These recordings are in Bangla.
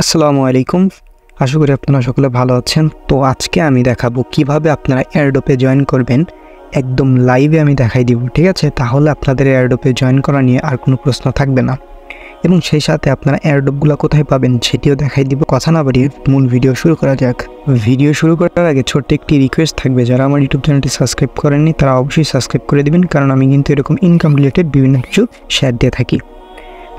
আসসালামু আলাইকুম। আশা করি আপনারা সকলে ভালো আছেন। তো আজকে আমি দেখাবো কিভাবে আপনারা এয়ারড্রপে জয়েন করবেন। একদম লাইভে আমি দেখাই দিব, ঠিক আছে? তাহলে আপনাদের এয়ারড্রপে জয়েন করা নিয়ে আর কোনো প্রশ্ন থাকবে না, এবং সেই সাথে আপনারা এয়ারড্রপগুলো কোথায় পাবেন সেটিও দেখাই দিব। কথা না বাড়িয়ে মূল ভিডিও শুরু করা যাক। ভিডিও শুরু করার আগে ছোট্ট একটি রিকোয়েস্ট থাকবে, যারা আমার ইউটিউব চ্যানেলটি সাবস্ক্রাইব করেননি তারা অবশ্যই সাবস্ক্রাইব করে দিবেন, কারণ আমি কিন্তু এরকম ইনকাম রিলেটেড বিভিন্ন কিছু শেয়ার দিয়ে থাকি।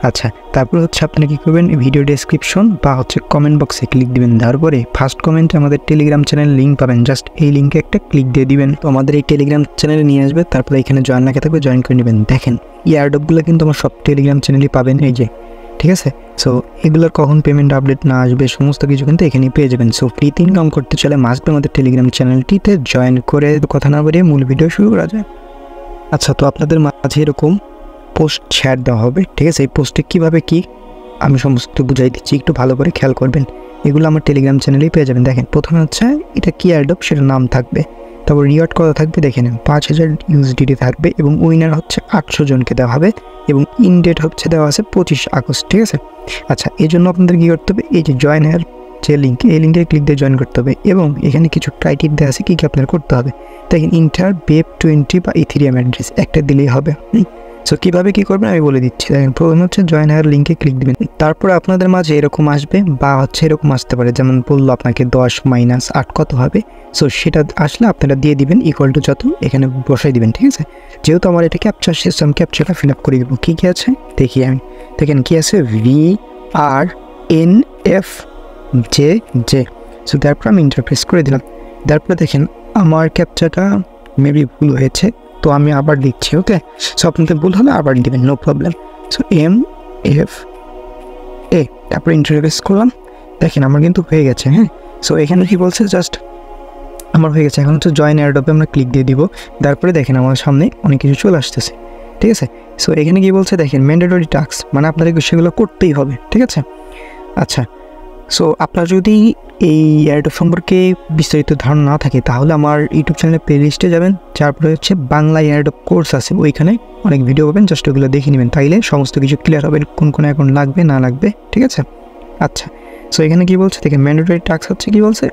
আচ্ছা, তারপর হচ্ছে আপনারা কী করবেন, ভিডিও ডেসক্রিপশন বা কমেন্ট বক্সে ক্লিক দিবেন। তারপরে ফার্স্ট কমেন্টে আমাদের টেলিগ্রাম চ্যানেল লিঙ্ক পাবেন, জাস্ট এই লিঙ্কে একটা ক্লিক দিয়ে দিবেন। তো আমাদের এই টেলিগ্রাম চ্যানেলে নিয়ে আসবে, তারপরে এখানে জয়েন লেখা থাকবে, জয়েন করে নেবেন। দেখেন এই এয়ারড্রপগুলো কিন্তু আমার সব টেলিগ্রাম চ্যানেলই পাবেন, এই যে, ঠিক আছে? সো এগুলোর কখন পেমেন্ট আপডেট না আসবে সমস্ত কিছু কিন্তু এখানেই পেয়ে যাবেন। সো ফ্রিতে ইনকাম করতে চলে মাস্ট আমাদের টেলিগ্রাম চ্যানেলটিতে জয়েন করে। কথা না বাড়িয়ে মূল ভিডিও শুরু করা যায়। আচ্ছা, তো আপনাদের মাঝে এরকম পোস্ট শেয়ার দেওয়া হবে, ঠিক আছে? এই পোস্টে কীভাবে কি আমি সমস্ত বুঝাই দিচ্ছি, একটু ভালো করে খেয়াল করবেন। এগুলো আমার টেলিগ্রাম চ্যানেলেই পেয়ে যাবেন। দেখেন প্রথমে হচ্ছে এটা কি এয়ারড্রপ সেটার নাম থাকবে, তারপর রিওয়ার্ড কত থাকবে দেখে নেন, 5000 USDT থাকবে, এবং উইনার হচ্ছে 800 জনকে দেওয়া হবে, এবং ইন ডেট হচ্ছে দেওয়া আছে 25 আগস্ট, ঠিক আছে? আচ্ছা, এই জন্য আপনাদের কী করতে হবে, এই যে জয়েন হেয়ার যে লিঙ্ক, এই লিঙ্কে ক্লিক দিয়ে জয়েন করতে হবে, এবং এখানে কিছু ক্রাইটেরিয়া দেওয়া আছে কী কী আপনার করতে হবে। দেখেন ইন্টার BEP20 বা ইথেরিয়াম অ্যাড্রেস একটা দিলেই হবে। সো কীভাবে কী করবেন আমি বলে দিচ্ছি। দেখেন প্রথমে হচ্ছে জয়েন হায়ার লিঙ্কে ক্লিক দিবেন, তারপর আপনাদের মাঝে এরকম আসবে, বা এরকম আসতে পারে, যেমন বললো আপনাকে 10 - 8 কত হবে। সো সেটা আসলে আপনারা দিয়ে দিবেন ইকুয়াল টু যত, এখানে বসাই দিবেন, ঠিক আছে? যেহেতু আমার এটা ক্যাপচার সিস্টেম, ক্যাপচারটা ফিল আপ করে দেবো। কী কী আছে দেখি আমি। দেখেন কী আছে, VRNFJJ। সো তারপর আমি ইন্টারপ্রেস করে দিলাম। তারপরে দেখেন আমার ক্যাপচারটা মেবি ভুল হয়েছে, তো আমি আবার দিচ্ছি, ওকে? সো আপনাদের ভুল হলে আবার দিবেন, নো প্রবলেম। সো MFA, তারপরে ইন্টারপ্রেস করলাম। দেখেন আমার কিন্তু হয়ে গেছে, হ্যাঁ? সো এখানে কি বলছে, জাস্ট আমার হয়ে গেছে। এখন হচ্ছে জয়েন এয়ারড্রপে আমরা ক্লিক দিয়ে দিব। তারপরে দেখেন আমার সামনে অনেক কিছু চলে আসতেছে, ঠিক আছে? সো এখানে কি বলছে দেখেন, ম্যান্ডেটরি টাস্ক, মানে আপনাদেরকে সেগুলো করতেই হবে, ঠিক আছে? আচ্ছা, সো আপনার যদি এই এয়ারড্রপ সম্পর্কে বিস্তারিত ধারণা না থাকে তাহলে আমার ইউটিউব চ্যানেলের প্লেলিস্টে যাবেন, তারপরে হচ্ছে বাংলা এয়ারড্রপ কোর্স আছে, ওইখানে অনেক ভিডিও পাবেন, জাস্ট ওগুলো দেখে নেবেন, তাইলে সমস্ত কিছু ক্লিয়ার হবে কোন কোন অ্যাকাউন্ট লাগবে না লাগবে, ঠিক আছে? আচ্ছা, সো এখানে কী বলছে দেখেন, ম্যান্ডেটরি টাস্ক হচ্ছে কী বলছে,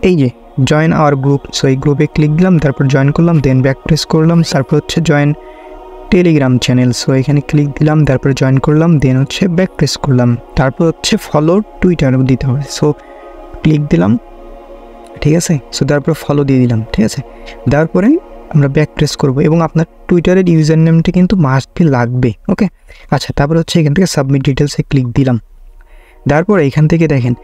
এই যে জয়েন আওয়ার গ্রুপ। সো এই গ্রুপে ক্লিক দিলাম, তারপর জয়েন করলাম, দেন ব্যাক প্রেস করলাম, তারপর হচ্ছে জয়েন টেলিগ্রাম চ্যানেল। সো এখানে ক্লিক দিলাম, তারপরে জয়েন করলাম, দেন হচ্ছে ব্যাক প্রেস করলাম, তারপর হচ্ছে ফলো টুইটারও দিতে হবে। সো ক্লিক দিলাম, ঠিক আছে? সো তারপরে ফলো দিয়ে দিলাম, ঠিক আছে? তারপরে আমরা ব্যাক প্রেস করব, এবং আপনার টুইটারের ইউজার নেমটি কিন্তু মাস্ট বি লাগবে, ওকে? আচ্ছা, তারপরে হচ্ছে এখান থেকে সাবমিট ডিটেলসে ক্লিক দিলাম। তারপরে এখান থেকে দেখেন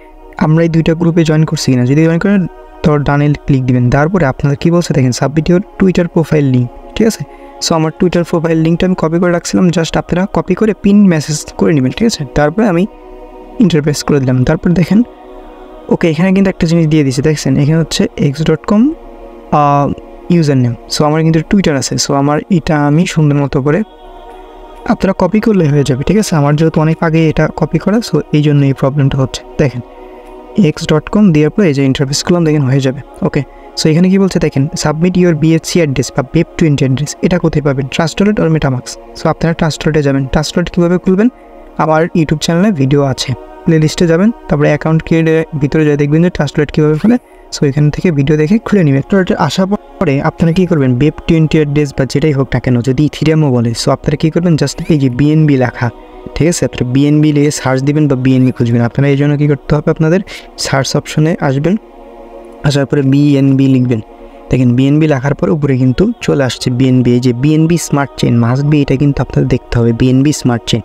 আমরা এই দুইটা গ্রুপে জয়েন করছি কিনা, যদি জয়েন করেন তো ডানে ক্লিক দিবেন। তারপরে আপনারা কী বলছে দেখেন, submit your Twitter profile link, ঠিক আছে? সো আমার টুইটার প্রোফাইল লিঙ্কটা আমি কপি করে রাখছিলাম, জাস্ট আপনারা কপি করে পিন মেসেজ করে নেবেন, ঠিক আছে? তারপরে আমি ইন্টারপ্রেস করে দিলাম। তারপর দেখেন ওকে, এখানে কিন্তু একটা জিনিস দিয়ে দিয়েছে, দেখছেন এখানে হচ্ছে x.com ইউজার নেম। সো আমার কিন্তু টুইটার আছে, সো আমার এটা আমি সুন্দর মতো করে আপনারা কপি করলে হয়ে যাবে, ঠিক আছে? আমার যেহেতু অনেক আগে এটা কপি করা, সো এই জন্য এই প্রবলেমটা হচ্ছে। দেখেন x.com দেওয়ার পরে এই যে ইন্টারপ্রেস করলাম, দেখেন হয়ে যাবে, ওকে? সো এখানে কি বলছে দেখেন, সাবমিট ইউর BHC অ্যাড্রেস বা BEP20 অ্যাড্রেস, এটা কোথায় পাবেন, ট্রাস্ট ওয়ালেট আর মেটামাক্স। সো আপনারা ট্রাস্ট ওয়ালেটে যাবেন। ট্রাস্ট ওয়ালেট কীভাবে খুলবেন, আমার ইউটিউব চ্যানেলে ভিডিও আছে, প্লে লিস্টে যাবেন, তারপরে অ্যাকাউন্ট ক্রিয়েটের ভিতরে যা দেখবেন যে ট্রাস্ট ওয়ালেট কীভাবে খুলে। সো এখান থেকে ভিডিও দেখে খুলে নেবেন। তো আসার পরে আপনারা কী করবেন, BEP20 অ্যাড্রেস বা যেটাই হোক না কেন, যদি ইথেরিয়ামও বলে, সো আপনারা কী করবেন, জাস্ট এই যে BNB লেখা, ঠিক আছে? আপনারা BNB লিখে সার্চ দিবেন বা BNB খুঁজবেন। আপনারা এই জন্য কী করতে হবে, আপনাদের সার্চ অপশনে আসবেন, আসার পরে BNB লিখবেন। দেখেন BNB লেখার পর উপরে কিন্তু চলে আসছে BNB, এই যে BNB smart chain, must be এটা কিন্তু আপনাদের দেখতে হবে, BNB স্মার্ট চেইন।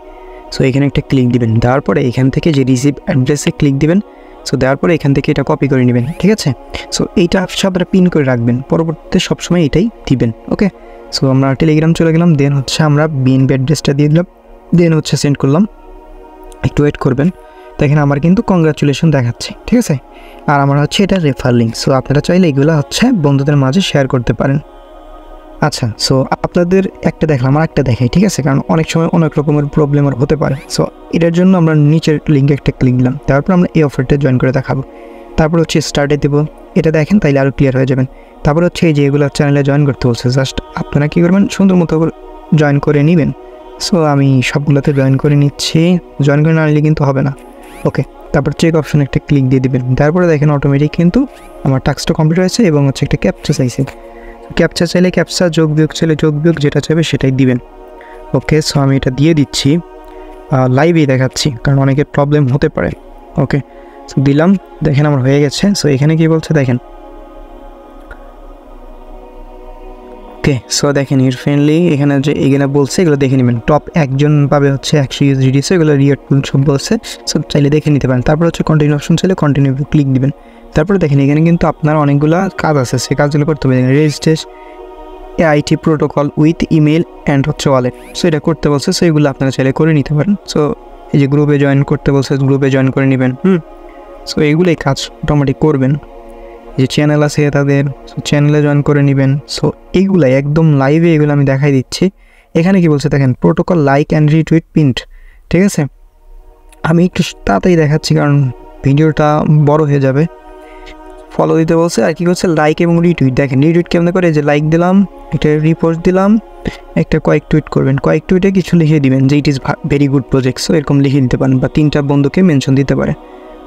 সো এখানে একটা ক্লিক দিবেন, দেওয়ার পরে এখান থেকে যে রিসিভ অ্যাড্রেসে ক্লিক দিবেন। সো দেওয়ার পরে এখান থেকে এটা কপি করে নেবেন, ঠিক আছে? সো এইটা আপনারা পিন করে রাখবেন, পরবর্তীতে সবসময় এটাই দিবেন, ওকে? সো আমরা টেলিগ্রাম চলে গেলাম, দেন হচ্ছে আমরা BNB অ্যাড্রেসটা দিয়ে দিলাম, দেন হচ্ছে সেন্ড করলাম। একটু ওয়েট করবেন। দেখেন আমার কিন্তু কংগ্রাচুলেশন দেখাচ্ছে, ঠিক আছে? আর আমার হচ্ছে এটা রেফার লিঙ্ক। সো আপনারা চাইলে এগুলো হচ্ছে বন্ধুদের মাঝে শেয়ার করতে পারেন। আচ্ছা, সো আপনাদের একটা দেখলাম, আর একটা দেখাই, ঠিক আছে? কারণ অনেক সময় অনেক রকমের প্রবলেম আর হতে পারে। সো এটার জন্য আমরা নিচের লিঙ্কে একটা ক্লিক দিলাম, তারপর আমরা এই অফারটা জয়েন করে দেখাবো। তারপর হচ্ছে স্টার্টে দেবো, এটা দেখেন, তাইলে আরও ক্লিয়ার হয়ে যাবেন। তারপর হচ্ছে এই যে এগুলো চ্যানেলে জয়েন করতে বলছে, জাস্ট আপনারা কী করবেন, সুন্দর মতো জয়েন করে নেবেন। সো আমি সবগুলোতে জয়েন করে নিচ্ছি, জয়েন করে না নিলে কিন্তু হবে না। ওকে, তারপর চেক অপশনে একটা ক্লিক দিয়ে দিবেন। তারপরে দেখেন অটোমেটিক কিন্তু আমার টাস্কটা কমপ্লিট হয়েছে এবং হচ্ছে একটা ক্যাপচা চাইছে। ক্যাপচা চাইলে ক্যাপচা, যোগ বিয়োগ চাইলে যোগ বিয়োগ, যেটা চাইবে সেটাই দিবেন। ওকে, সো আমি এটা দিয়ে দিচ্ছি, লাইভেই দেখাচ্ছি কারণ অনেকের প্রবলেম হতে পারে। ওকে, সো দিলাম, দেখেন আমার হয়ে গেছে। সো এখানে কি বলছে দেখেন, ওকে, সো দেখেন ইউর ফ্রেন্ডলি, এখানে যে এগুলো বলছে এগুলো দেখে নেবেন। টপ একজন পাবে হচ্ছে 100 USDT, এগুলো রিয়ার্ড সব বলছে, সো চাইলে দেখে নিতে পারেন। তারপর হচ্ছে কন্টিনিউ অপশন চাইলে কন্টিনিউ ক্লিক দিবেন। তারপরে দেখেন এখানে কিন্তু আপনার অনেকগুলো কাজ আছে, সেই কাজগুলো করতে হবে। Registration IT protocol with email and হচ্ছে ওয়ালেট, সো এটা করতে বলছে। সো এগুলো আপনারা চাইলে করে নিতে পারেন। সো এই যে গ্রুপে জয়েন করতে বলছে, গ্রুপে জয়েন করে নেবেন। সো এইগুলোই কাজ মোটামুটি করবেন। যে চ্যানেল আছে তাদের, সো চ্যানেলে জয়েন করে নেবেন। সো এইগুলাই একদম লাইভে এগুলো আমি দেখাই দিচ্ছি। এখানে কি বলছে দেখেন, প্রোটোকল লাইক অ্যান্ড রিটুইট পিন্ট, ঠিক আছে। আমি একটু তাড়াতাড়ি দেখাচ্ছি কারণ ভিডিওটা বড় হয়ে যাবে। ফলো দিতে বলছে, আর কি করছে লাইক এবং রিটুইট। দেখেন রিটুইট কেমন করে, যে লাইক দিলাম, একটা রিপোস্ট দিলাম, একটা কয়েক টুইট করবেন, কয়েক টুইটে কিছু লিখে দিবেন যে it is very good project, so এরকম লিখে দিতে পারেন, বা 3টা বন্ধুকে মেনশন দিতে পারে।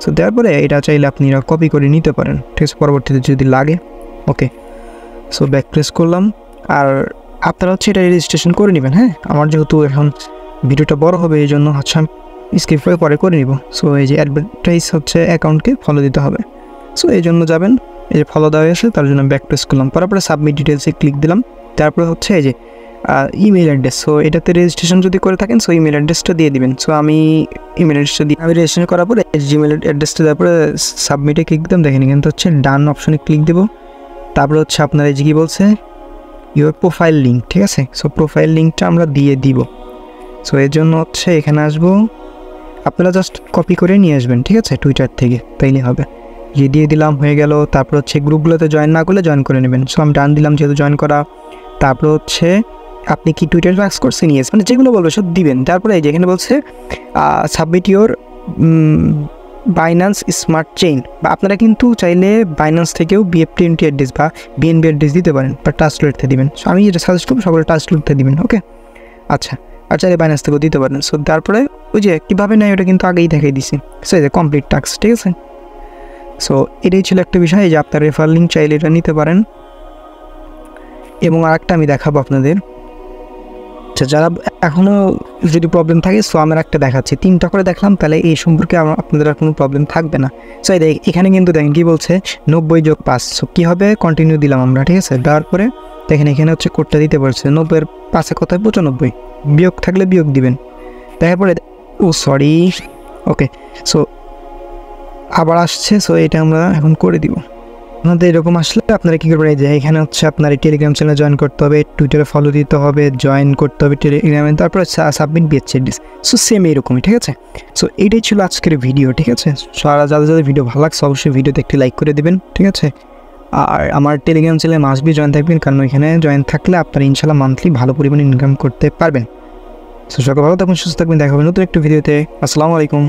সো দেওয়ার পরে এটা চাইলে আপনারা কপি করে নিতে পারেন, ঠিক আছে, পরবর্তীতে যদি লাগে। ওকে, সো ব্যাক প্রেস করলাম। আর আপনারা হচ্ছে এটা রেজিস্ট্রেশন করে নেবেন। হ্যাঁ, আমার যেহেতু এখন ভিডিওটা বড় হবে এই জন্য হচ্ছে আমি স্কিপ করে পরে করে নিব। সো এই যে অ্যাডভার্টাইজ হচ্ছে অ্যাকাউন্টকে ফলো দিতে হবে, সো এই জন্য যাবেন, এই যে ফলো দেওয়া হয়েছে তার জন্য ব্যাক প্রেস করলাম। তারপরে সাবমিট ডিটেলসে ক্লিক দিলাম। তারপরে হচ্ছে এই যে ইমেল অ্যাড্রেস, সো এটাতে রেজিস্ট্রেশন যদি করে থাকেন সো ইমেল অ্যাড্রেসটা দিয়ে দিবেন। সো আমি ইমেল অ্যাড্রেসটা দিই। আমি রেজিস্ট্রেশন করার পরে জিমেল অ্যাড্রেসটা দেওয়ার পরে সাবমিটে ক্লিক দিলাম। দেখেন কিন্তু হচ্ছে ডান অপশনে ক্লিক দেবো। তারপরে হচ্ছে আপনার এই যে কী বলছে ইউর প্রোফাইল লিঙ্ক, ঠিক আছে। সো প্রোফাইল লিঙ্কটা আমরা দিয়ে দিব। সো এর জন্য হচ্ছে এখানে আসবো, আপনারা জাস্ট কপি করে নিয়ে আসবেন, ঠিক আছে, টুইটার থেকে, তাইলে হবে। যে দিয়ে দিলাম, হয়ে গেল। তারপর হচ্ছে গ্রুপগুলোতে জয়েন না করলে জয়েন করে নেবেন। সো আমি ডান দিলাম যেহেতু জয়েন করা। তারপর হচ্ছে আপনি কি টুইটার ট্যাক্স করছেন, ইয়েস, মানে যেগুলো বলবে সব দিবেন। তারপরে এই যেখানে বলছে submit your Binance smart chain, বা আপনারা কিন্তু চাইলে বাইন্যান্স থেকেও BF20 অ্যাড্রেস বা BNB অ্যাড্রেস দিতে পারেন, বা ট্রাস্টলেটতে দিবেন। সো আমি যেটা সাজেস্ট করবো সকলে ট্রাস্টলেটতে দিবেন। ওকে, আচ্ছা, আর চাইলে বাইন্যান্স থেকেও দিতে পারেন। সো তারপরে ওই যে কীভাবে নেয় ওটা কিন্তু আগেই দেখাই দিছি। সো এই যে কমপ্লিট টাস্ক, ঠিক আছে। সো এটাই ছিল একটা বিষয় যে আপনার রেফার লিঙ্ক চাইলে এটা নিতে পারেন। এবং আরেকটা আমি দেখাবো আপনাদের, আচ্ছা, যারা এখনও যদি প্রবলেম থাকে, সো আমার একটা দেখাচ্ছি, 3টা করে দেখলাম, তাহলে এই সম্পর্কে আপনাদের আর কোনো প্রবলেম থাকবে না। সো এখানে কিন্তু দেখেন কী বলছে 90 যোগ 5, সো কী হবে, কন্টিনিউ দিলাম আমরা, ঠিক আছে। দেওয়ার পরে দেখেন এখানে হচ্ছে কোডটা দিতে পারছে, 90-এর 5-এ কত হয় 95, বিয়োগ থাকলে বিয়োগ দিবেন। দেখার পরে ও সরি, ওকে, সো আবার আসছে। সো এটা আমরা এখন করে দিব। আপনাদের এরকম আসলে আপনারা কী করবেন, এই যে এখানে হচ্ছে আপনার এই টেলিগ্রাম চ্যানেলে জয়েন করতে হবে, টুইটারে ফলো দিতে হবে, জয়েন করতে হবে টেলিগ্রামে, তারপরে সাবমিট BH সো সেম এরকমই, ঠিক আছে। সো এইটাই ছিল আজকের ভিডিও, ঠিক আছে। যাদের যাদের ভিডিও ভালো লাগছে অবশ্যই ভিডিওতে একটি লাইক করে দেবেন, ঠিক আছে। আর আমার টেলিগ্রাম চ্যানেলে মাস্ট বি জয়েন থাকবেন, কারণ এখানে জয়েন থাকলে আপনারা ইনশাল্লাহ মান্থলি ভালো পরিমাণে ইনকাম করতে পারবেন। সো সকল ভালো থাকবেন, সুস্থ থাকবেন, দেখা হবে নতুন একটা ভিডিওতে। আসসালামু আলাইকুম।